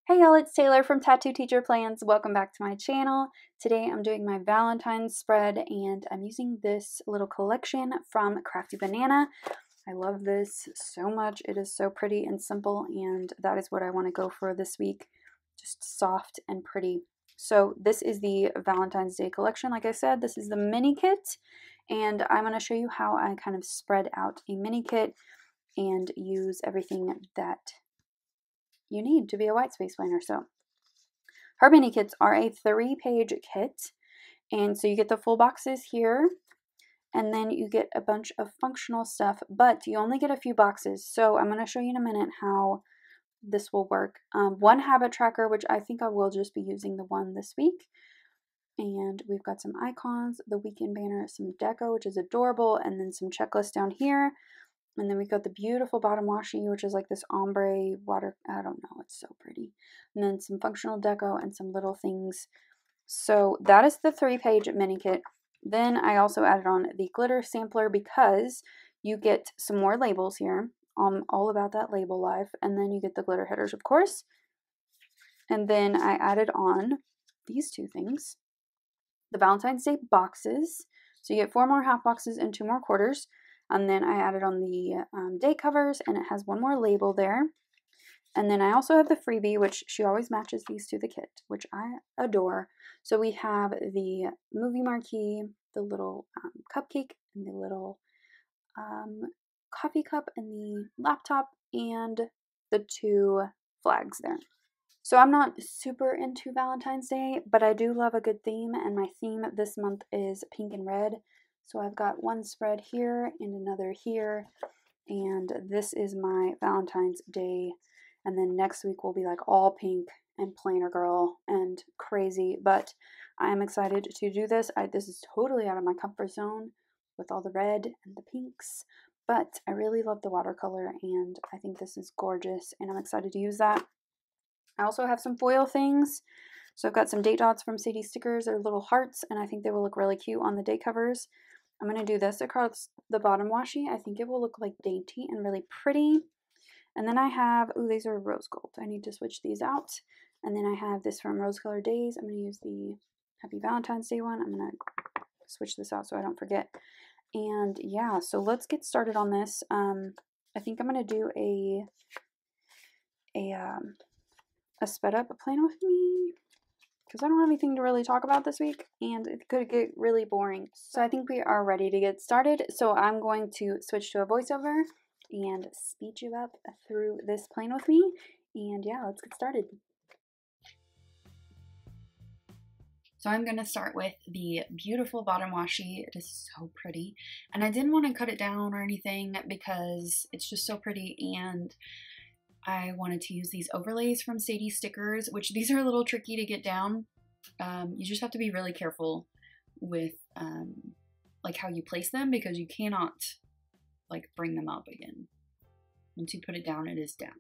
Hey y'all, it's Taylor from Tattoo Teacher Plans. Welcome back to my channel. Today I'm doing my Valentine spread and I'm using this little collection from Crafty Banana. I love this so much. It is so pretty and simple, and that is what I want to go for this week. Just soft and pretty. So this is the Valentine's Day collection. Like I said, this is the mini kit, and I'm going to show you how I kind of spread out a mini kit and use everything that you need to be a white space planner. So her mini kits are a 3-page kit, and so you get the full boxes here, and then you get a bunch of functional stuff, but you only get a few boxes. So I'm going to show you in a minute how this will work. One habit tracker, which I think I will just be using the one this week, and we've got some icons, the weekend banner, some deco, which is adorable, and then some checklists down here. And then we've got the beautiful bottom washi, which is like this ombre water. I don't know. It's so pretty. And then some functional deco and some little things. So that is the 3-page mini kit. Then I also added on the glitter sampler because you get some more labels here. I'm all about that label life. And then you get the glitter headers, of course. And then I added on these two things. The Valentine's Day boxes. So you get 4 more half boxes and 2 more quarters. And then I added on the day covers, and it has one more label there. And then I also have the freebie, which she always matches these to the kit, which I adore. So we have the movie marquee, the little cupcake, and the little coffee cup, and the laptop, and the 2 flags there. So I'm not super into Valentine's Day, but I do love a good theme, and my theme this month is pink and red. So I've got one spread here and another here, and this is my Valentine's Day, and then next week will be like all pink and planner girl and crazy, but I am excited to do this. This is totally out of my comfort zone with all the red and the pinks, but I really love the watercolor, and I think this is gorgeous, and I'm excited to use that. I also have some foil things. So I've got some date dots from Sadie Stickers. They're little hearts, and I think they will look really cute on the day covers. I'm going to do this across the bottom washi. I think it will look like dainty and really pretty. And then I have, oh, these are rose gold. I need to switch these out. And then I have this from Rose Colored Days. I'm going to use the Happy Valentine's Day one. I'm going to switch this out so I don't forget. And yeah, so let's get started on this. I think I'm going to do a sped up plan with me, because I don't have anything to really talk about this week, and it could get really boring. So I think we are ready to get started. So I'm going to switch to a voiceover and speed you up through this plan with me. And yeah, let's get started. So I'm going to start with the beautiful bottom washi. It is so pretty. And I didn't want to cut it down or anything because it's just so pretty, and I wanted to use these overlays from Sadie Stickers, which these are a little tricky to get down. You just have to be really careful with like how you place them, because you cannot like bring them up again. Once you put it down, it is down.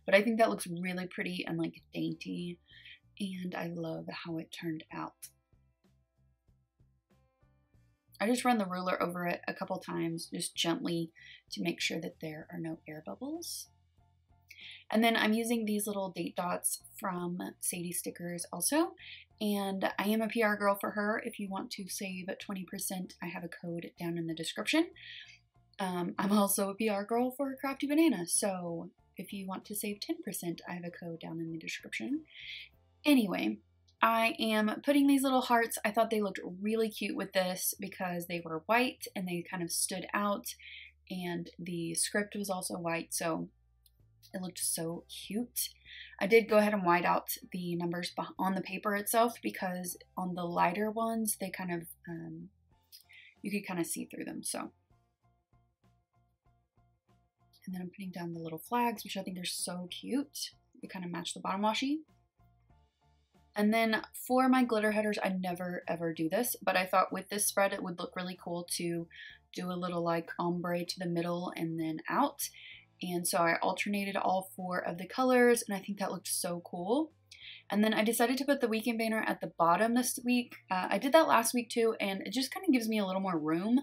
But I think that looks really pretty and like dainty, and I love how it turned out. I just run the ruler over it a couple times, just gently, to make sure that there are no air bubbles. And then I'm using these little date dots from Sadie Stickers also, and I am a PR girl for her. If you want to save 20%, I have a code down in the description. I'm also a PR girl for Crafty Banana, so if you want to save 10%, I have a code down in the description. Anyway, I am putting these little hearts. I thought they looked really cute with this because they were white and they kind of stood out, and the script was also white, so it looked so cute. I did go ahead and white out the numbers on the paper itself, because on the lighter ones, they kind of, you could kind of see through them, so. And then I'm putting down the little flags, which I think are so cute. They kind of match the bottom washi. And then for my glitter headers, I never ever do this, but I thought with this spread, it would look really cool to do a little like ombre to the middle and then out. And so I alternated all 4 of the colors, and I think that looked so cool. And then I decided to put the weekend banner at the bottom this week. I did that last week too, and it just kind of gives me a little more room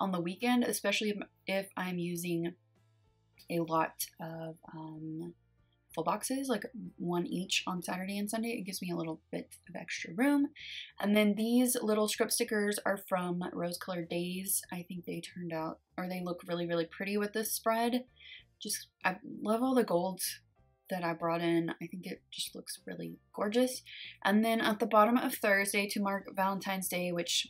on the weekend, especially if I'm using a lot of full boxes, like one each on Saturday and Sunday. It gives me a little bit of extra room. And then these little script stickers are from Rose Colored Days. I think they turned out, or they look really, really pretty with this spread. Just, I love all the golds that I brought in. I think it just looks really gorgeous. And then at the bottom of Thursday, to mark Valentine's Day, which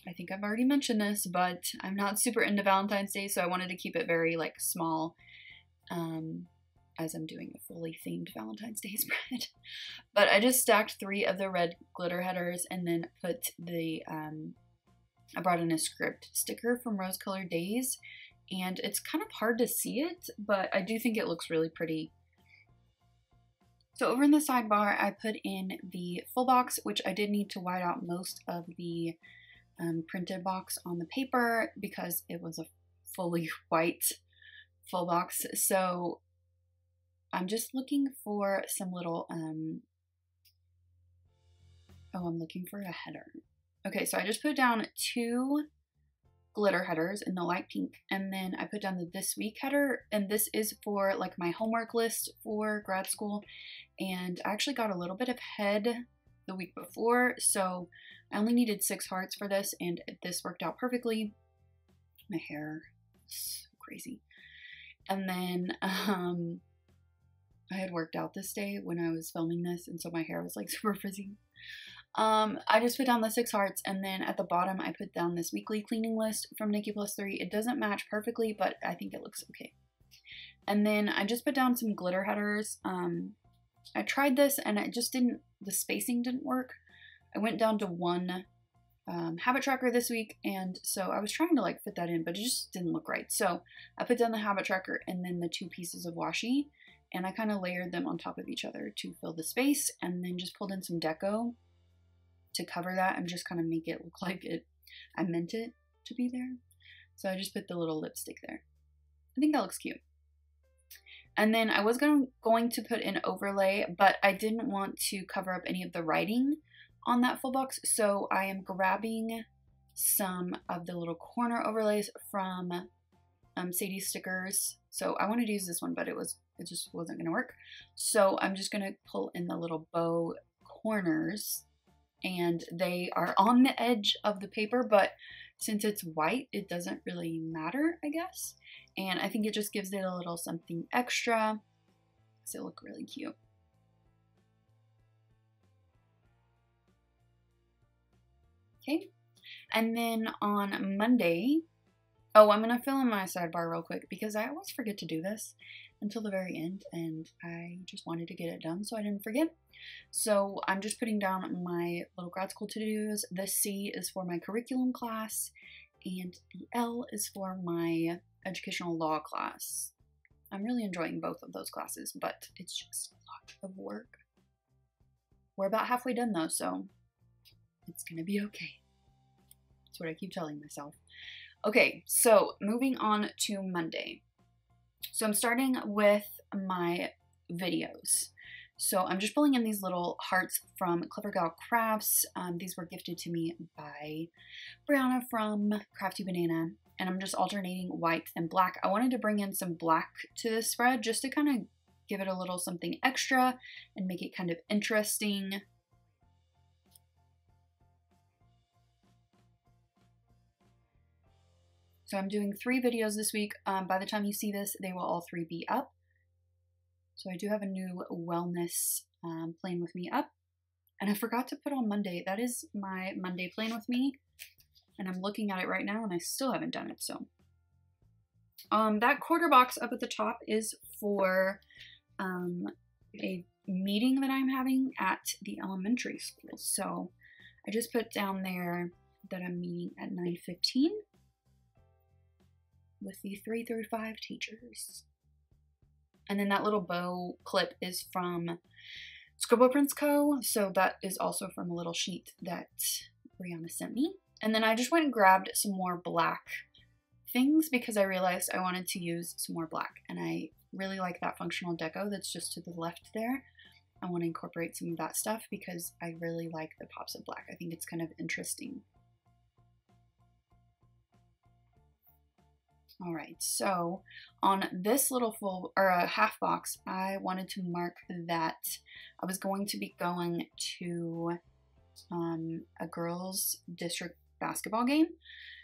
I think I've already mentioned this, but I'm not super into Valentine's Day, so I wanted to keep it very like small, as I'm doing a fully themed Valentine's Day spread. But I just stacked 3 of the red glitter headers and then put the, I brought in a script sticker from Rose Colored Days, and it's kind of hard to see it, but I do think it looks really pretty. So over in the sidebar, I put in the full box, which I did need to white out most of the printed box on the paper because it was a fully white full box. So I'm just looking for some little, I'm looking for a header. Okay, so I just put down 2 glitter headers in the light pink, and then I put down the this week header, and this is for like my homework list for grad school. And I actually got a little bit ahead the week before, so I only needed 6 hearts for this, and this worked out perfectly. My hair is crazy. And then I had worked out this day when I was filming this, and so my hair was like super frizzy. I just put down the 6 hearts, and then at the bottom I put down this weekly cleaning list from Nikki Plus 3. It doesn't match perfectly, but I think it looks okay. And then I just put down some glitter headers. I tried this and it just didn't, the spacing didn't work. I went down to 1 habit tracker this week, and so I was trying to like fit that in, but it just didn't look right. So I put down the habit tracker and then the 2 pieces of washi, and I kind of layered them on top of each other to fill the space, and then just pulled in some deco to cover that and just kind of make it look like I meant it to be there. So I just put the little lipstick there. I think that looks cute. And then I was going to put an overlay, but I didn't want to cover up any of the writing on that full box, so I am grabbing some of the little corner overlays from Sadie's stickers. So I wanted to use this one, but it just wasn't going to work. So I'm just going to pull in the little bow corners, and they are on the edge of the paper, but since it's white, it doesn't really matter, I guess. And I think it just gives it a little something extra. So it look really cute. Okay. And then on Monday, oh, I'm going to fill in my sidebar real quick because I always forget to do this until the very end, and I just wanted to get it done so I didn't forget. So I'm just putting down my little grad school to-dos. The C is for my curriculum class, and the L is for my educational law class. I'm really enjoying both of those classes, but it's just a lot of work. We're about halfway done though, so it's gonna be okay. That's what I keep telling myself. Okay, so moving on to Monday. So I'm starting with my videos. So I'm just pulling in these little hearts from Clever Gal Crafts. These were gifted to me by Brianna from Crafty Banana, and I'm just alternating white and black. I wanted to bring in some black to this spread just to kind of give it a little something extra and make it kind of interesting. So I'm doing 3 videos this week. By the time you see this, they will all 3 be up. So I do have a new wellness plan with me up. And I forgot to put on Monday. That is my Monday plan with me. And I'm looking at it right now and I still haven't done it. So that quarter box up at the top is for a meeting that I'm having at the elementary school. So I just put down there that I'm meeting at 9:15 with the 3 through 5 teachers. And then that little bow clip is from Scribble Prints Co. So that is also from a little sheet that Brianna sent me. And then I just went and grabbed some more black things because I realized I wanted to use some more black. And I really like that functional deco that's just to the left there. I want to incorporate some of that stuff because I really like the pops of black. I think it's kind of interesting. All right, so on this little full or a half box, I wanted to mark that I was going to be going to a girls' district basketball game.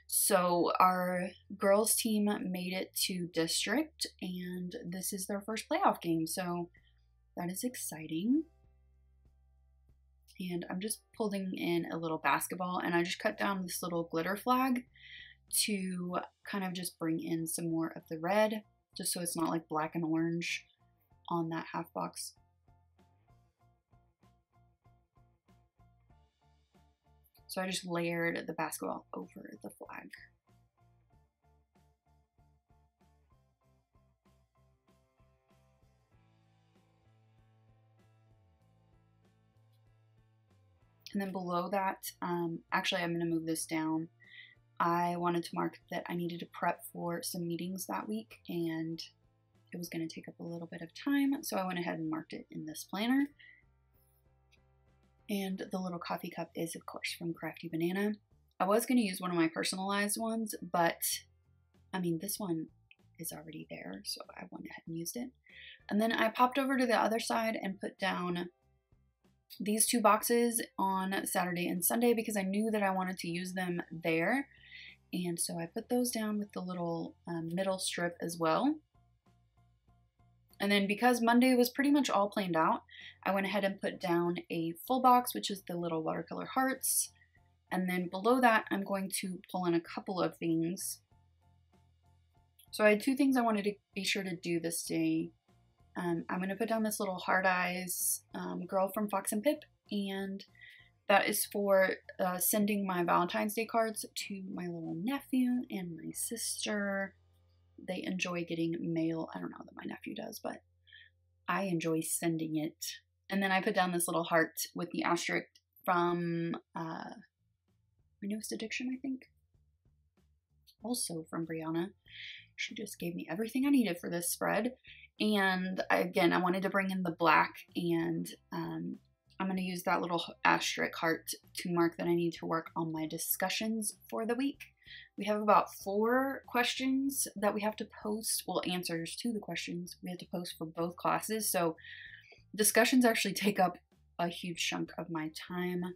So our girls team made it to district, and this is their first playoff game. So that is exciting. And I'm just pulling in a little basketball, and I just cut down this little glitter flag to kind of just bring in some more of the red, just so it's not like black and orange on that half box. So I just layered the basketball over the flag. And then below that, actually I'm gonna move this down. I wanted to mark that I needed to prep for some meetings that week, and it was gonna take up a little bit of time, so I went ahead and marked it in this planner. And the little coffee cup is, of course, from Crafty Banana. I was gonna use one of my personalized ones, but I mean, this one is already there, so I went ahead and used it. And then I popped over to the other side and put down these two boxes on Saturday and Sunday because I knew that I wanted to use them there. And so I put those down with the little middle strip as well. And then because Monday was pretty much all planned out, I went ahead and put down a full box, which is the little watercolor hearts. And then below that, I'm going to pull in a couple of things. So I had two things I wanted to be sure to do this day. I'm going to put down this little heart eyes girl from Fox and Pip, and that is for sending my Valentine's Day cards to my little nephew and my sister. They enjoy getting mail. I don't know that my nephew does, but I enjoy sending it. And then I put down this little heart with the asterisk from my newest addiction, I think. Also from Brianna. She just gave me everything I needed for this spread. And again, I wanted to bring in the black, and I'm going to use that little asterisk heart to mark that I need to work on my discussions for the week. We have about 4 questions that we have to post, well, answers to the questions we have to post for both classes. So discussions actually take up a huge chunk of my time.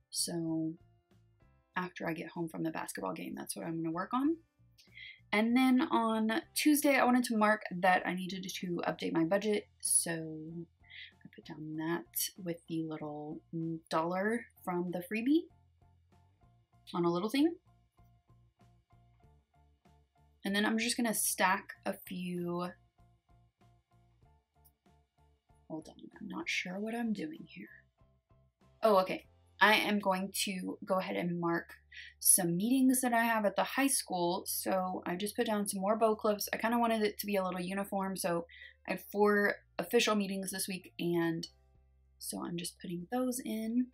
So after I get home from the basketball game, that's what I'm going to work on. And then on Tuesday, I wanted to mark that I needed to update my budget. So I put down that with the little dollar from the freebie on a little thing. And then I'm just going to stack a few. Hold on, I'm not sure what I'm doing here. Oh, okay. I am going to go ahead and mark some meetings that I have at the high school. So I just put down some more bow clips. I kind of wanted it to be a little uniform. So I have 4 official meetings this week, and so I'm just putting those in.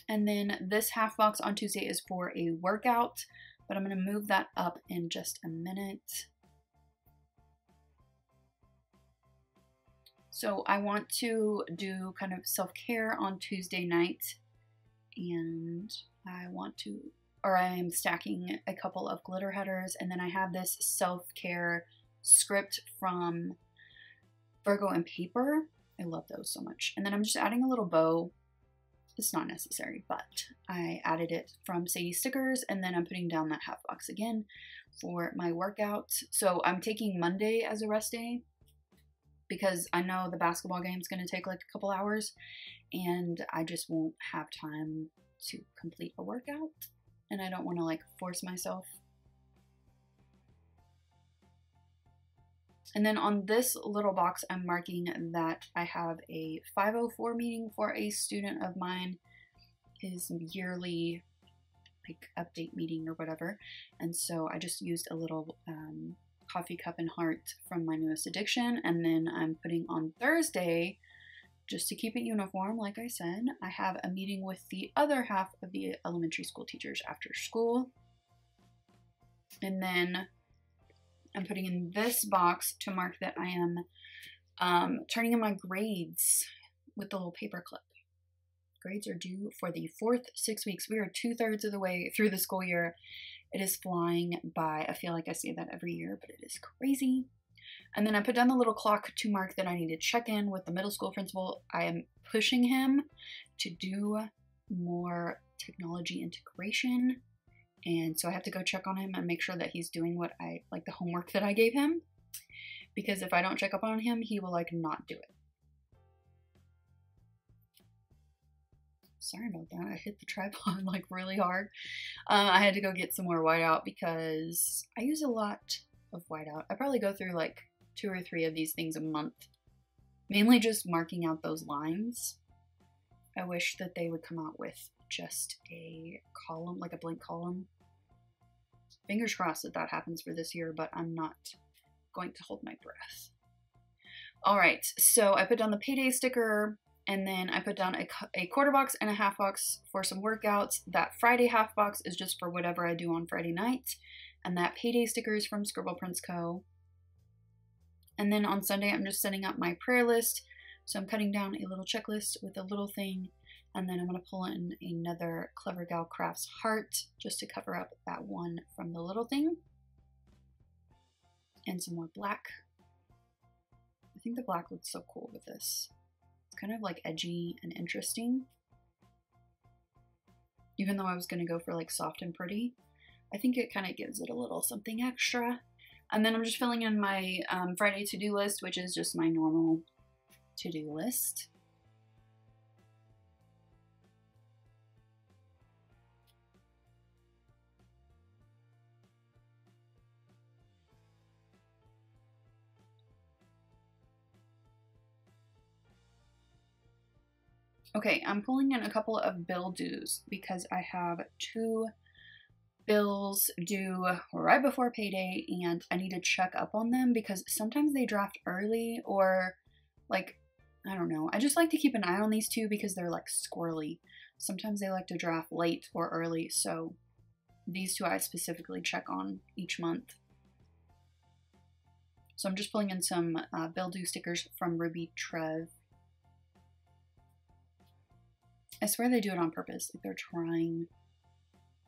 And then this half box on Tuesday is for a workout, but I'm going to move that up in just a minute. So I want to do kind of self-care on Tuesday night, and I am stacking a couple of glitter headers, and then I have this self-care script from Virgo and Paper. I love those so much. And then I'm just adding a little bow. It's not necessary, but I added it from Sadie Stickers, and then I'm putting down that half box again for my workout. So I'm taking Monday as a rest day because I know the basketball game is going to take like a couple hours, and I just won't have time to complete a workout, and I don't want to like force myself. And then on this little box, I'm marking that I have a 504 meeting for a student of mine, his yearly like update meeting or whatever. And so I just used a little coffee cup and heart from my newest addiction. And then I'm putting on Thursday, just to keep it uniform, like I said, I have a meeting with the other half of the elementary school teachers after school. And then I'm putting in this box to mark that I am turning in my grades with the little paper clip. Grades are due for the 4th 6 weeks. We are 2/3 of the way through the school year. It is flying by. I feel like I say that every year, but it is crazy. And then I put down the little clock to mark that I need to check in with the middle school principal. I am pushing him to do more technology integration. And so I have to go check on him and make sure that he's doing what I, like the homework that I gave him. Because if I don't check up on him, he will like not do it. Sorry about that. I hit the tripod like really hard. I had to go get some more whiteout because I use a lot of whiteout. I probably go through like 2 or 3 of these things a month. Mainly just marking out those lines. I wish that they would come out with just a column, like a blank column. Fingers crossed that that happens for this year, but I'm not going to hold my breath. All right, so I put down the payday sticker, and then I put down a quarter box and a half box for some workouts. That Friday half box is just for whatever I do on Friday night, and that payday sticker is from Scribble Prints Co. And then on Sunday, I'm just setting up my prayer list. So I'm cutting down a little checklist with a little thing, and then I'm going to pull in another Clever Gal Crafts heart just to cover up that one from the little thing. And some more black. I think the black looks so cool with this. It's kind of like edgy and interesting. Even though I was going to go for like soft and pretty, I think it kind of gives it a little something extra. And then I'm just filling in my Friday to-do list, which is just my normal to-do list. Okay, I'm pulling in a couple of bill dues because I have 2 bills due right before payday and I need to check up on them because sometimes they draft early or like, I don't know. I just like to keep an eye on these 2 because they're like squirrely. Sometimes they like to draft late or early, so these 2 I specifically check on each month. So I'm just pulling in some bill due stickers from Ruby Trev. I swear they do it on purpose, like they're trying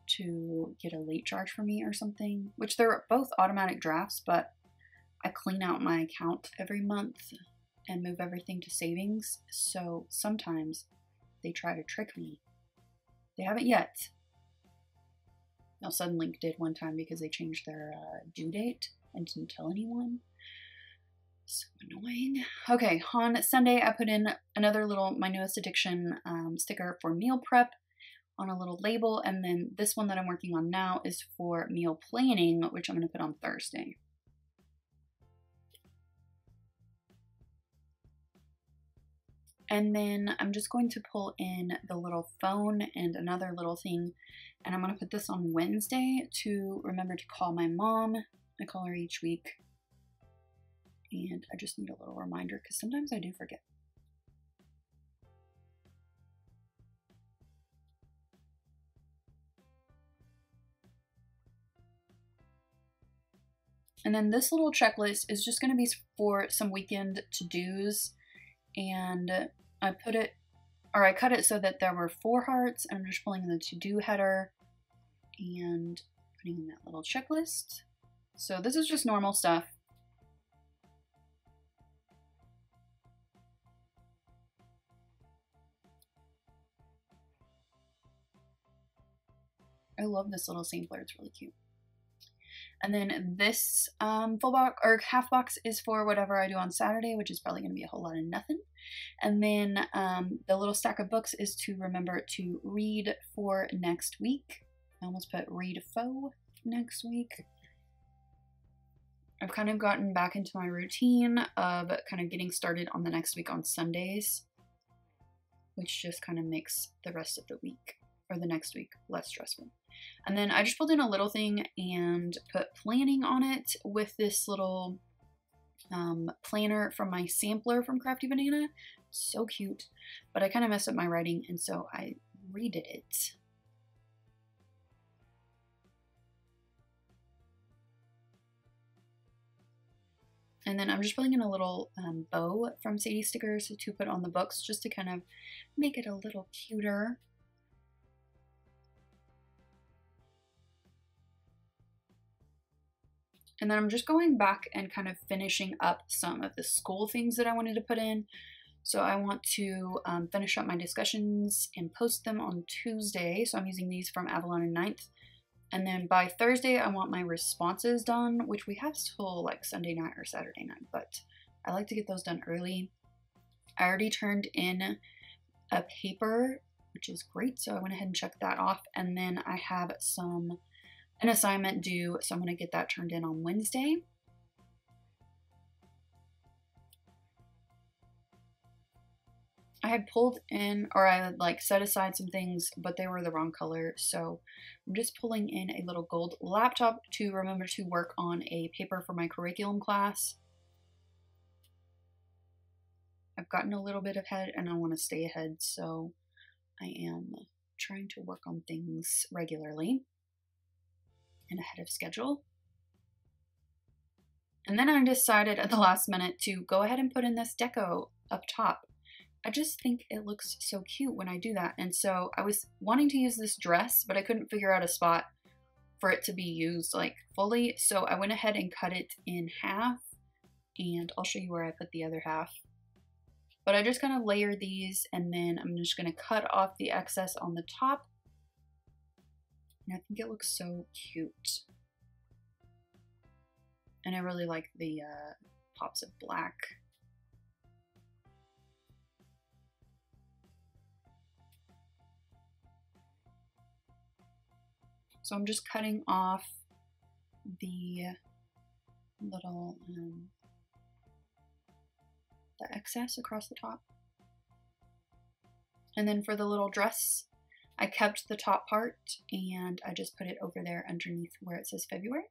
to get a late charge for me or something, which they're both automatic drafts, but I clean out my account every month and move everything to savings, so sometimes they try to trick me. They haven't yet. Now Suddenlink did one time because they changed their due date and didn't tell anyone. So annoying. Okay, on Sunday I put in another little My Newest Addiction sticker for meal prep on a little label, and then this one that I'm working on now is for meal planning, which I'm going to put on Thursday. And then I'm just going to pull in the little phone and another little thing, and I'm going to put this on Wednesday to remember to call my mom. I call her each week. And I just need a little reminder because sometimes I do forget. And then this little checklist is just going to be for some weekend to-dos. And I cut it so that there were 4 hearts. And I'm just pulling in the to-do header and putting in that little checklist. So this is just normal stuff. I love this little sampler, it's really cute. And then this full box or half box is for whatever I do on Saturday, which is probably going to be a whole lot of nothing. And then the little stack of books is to remember to read for next week. I almost put read faux next week. I've kind of gotten back into my routine of kind of getting started on the next week on Sundays, which just kind of makes the rest of the week or the next week less stressful. And then I just pulled in a little thing and put planning on it with this little planner from my sampler from Crafty Banana. So cute. But I kind of messed up my writing, and so I redid it. And then I'm just pulling in a little bow from Sadie Stickers to put on the books just to kind of make it a little cuter. And then I'm just going back and kind of finishing up some of the school things that I wanted to put in. So I want to finish up my discussions and post them on Tuesday. So I'm using these from Avalon and 9th. And then by Thursday, I want my responses done, which we have till like Sunday night or Saturday night, but I like to get those done early. I already turned in a paper, which is great. So I went ahead and checked that off. And then I have an assignment due, so I'm going to get that turned in on Wednesday. I had pulled in, or I had like set aside some things, but they were the wrong color. So I'm just pulling in a little gold laptop to remember to work on a paper for my curriculum class. I've gotten a little bit ahead and I want to stay ahead, so I am trying to work on things regularly and ahead of schedule. And then I decided at the last minute to go ahead and put in this deco up top. I just think it looks so cute when I do that. And so I was wanting to use this dress, but I couldn't figure out a spot for it to be used like fully. So I went ahead and cut it in half, and I'll show you where I put the other half. But I just kind of layer these, and then I'm just going to cut off the excess on the top. And I think it looks so cute. And I really like the pops of black. So I'm just cutting off the little, the excess across the top. And then for the little dress, I kept the top part and I just put it over there underneath where it says February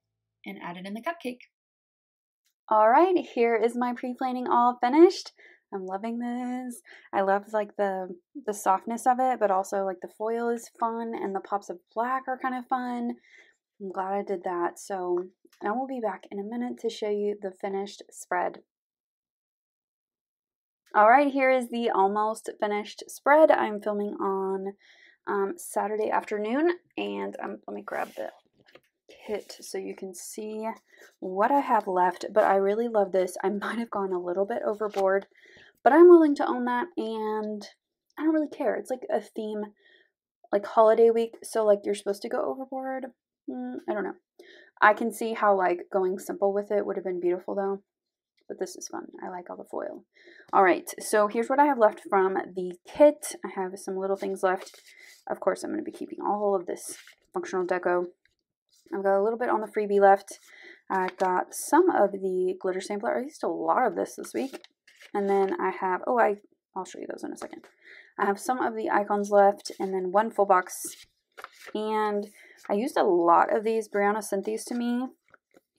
and added in the cupcake. All right, here is my pre-planning all finished. I'm loving this. I love like the softness of it, but also like the foil is fun and the pops of black are kind of fun. I'm glad I did that. So I will be back in a minute to show you the finished spread. All right, here is the almost finished spread. I'm filming on Saturday afternoon, and let me grab the kit so you can see what I have left, but I really love this. I might have gone a little bit overboard, but I'm willing to own that, and I don't really care. It's like a theme, like holiday week, so like you're supposed to go overboard. I don't know. I can see how like going simple with it would have been beautiful though, but this is fun. I like all the foil. All right, so here's what I have left from the kit. I have some little things left. Of course, I'm going to be keeping all of this functional deco. I've got a little bit on the freebie left. I got some of the glitter sampler. I used a lot of this week. And then I have, I'll show you those in a second. I have some of the icons left and then one full box. And I used a lot of these. Brianna sent these to me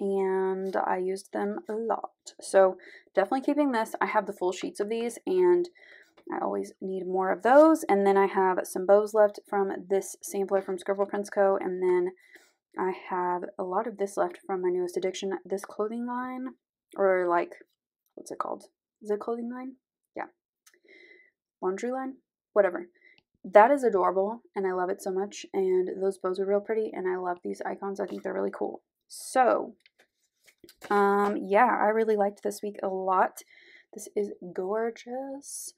and I used them a lot. So definitely keeping this. I have the full sheets of these and I always need more of those. And then I have some bows left from this sampler from Scribble Prints Co. And then I have a lot of this left from my newest addiction, this clothing line, or like, what's it called? Is it clothing line? Yeah. Laundry line? Whatever. That is adorable, and I love it so much, and those bows are real pretty, and I love these icons. I think they're really cool. So, yeah, I really liked this week a lot. This is gorgeous,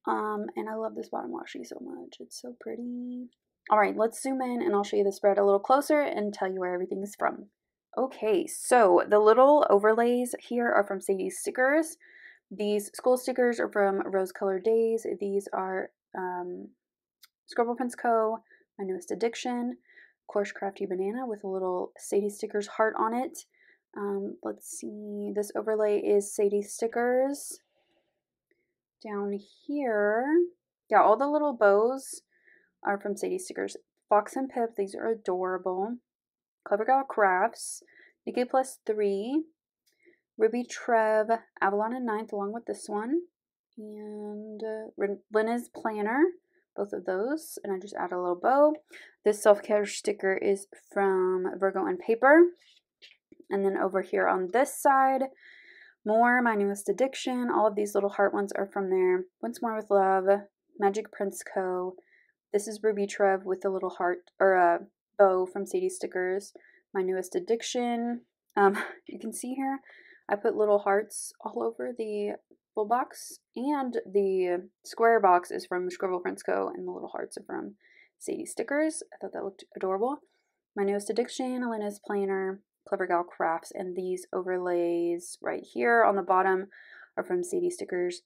and I love this bottom washi so much. It's so pretty. All right, let's zoom in, and I'll show you the spread a little closer and tell you where everything's from. Okay, so the little overlays here are from Sadie Stickers. These school stickers are from Rose Colored Days. These are Scribble Prints Co., my newest addiction. Of course, Crafty Banana with a little Sadie Stickers heart on it. Let's see, this overlay is Sadie Stickers. Down here, yeah, all the little bows are from Sadie Stickers. Fox and Pip, these are adorable. Clever Gal Crafts, Nikki Plus 3. Ruby Trev, Avalon and 9th, along with this one. And Lena's Planner, both of those. And I just add a little bow. This self-care sticker is from Virgo and Paper. And then over here on this side, More, My Newest Addiction. All of these little heart ones are from there. Once More with Love, Magic Prince Co. This is Ruby Trev with a little heart, or a bow from Sadie Stickers. My Newest Addiction. You can see here, I put little hearts all over the full box, and the square box is from Scribble Prince Co., and the little hearts are from Sadie Stickers. I thought that looked adorable. My Newest Addiction, Elena's Planner, Clever Gal Crafts, and these overlays right here on the bottom are from Sadie Stickers,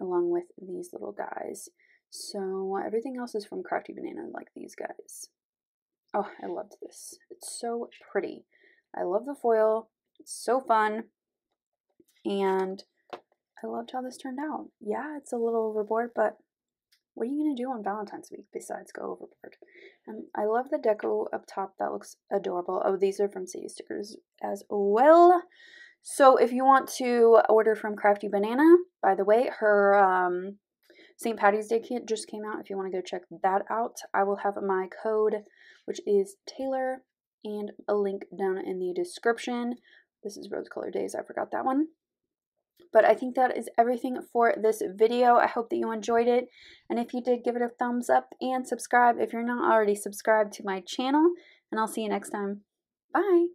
along with these little guys. So everything else is from Crafty Banana, like these guys. Oh, I loved this. It's so pretty. I love the foil. It's so fun. And I loved how this turned out. Yeah, it's a little overboard, but what are you going to do on Valentine's week besides go overboard? And I love the deco up top. That looks adorable. Oh, these are from Sadie Stickers as well. So if you want to order from Crafty Banana, by the way, her St. Patty's Day kit just came out. If you want to go check that out, I will have my code, which is Taylor, and a link down in the description. This is Rose Color Days. I forgot that one. But I think that is everything for this video. I hope that you enjoyed it. And if you did, give it a thumbs up and subscribe if you're not already subscribed to my channel. And I'll see you next time. Bye.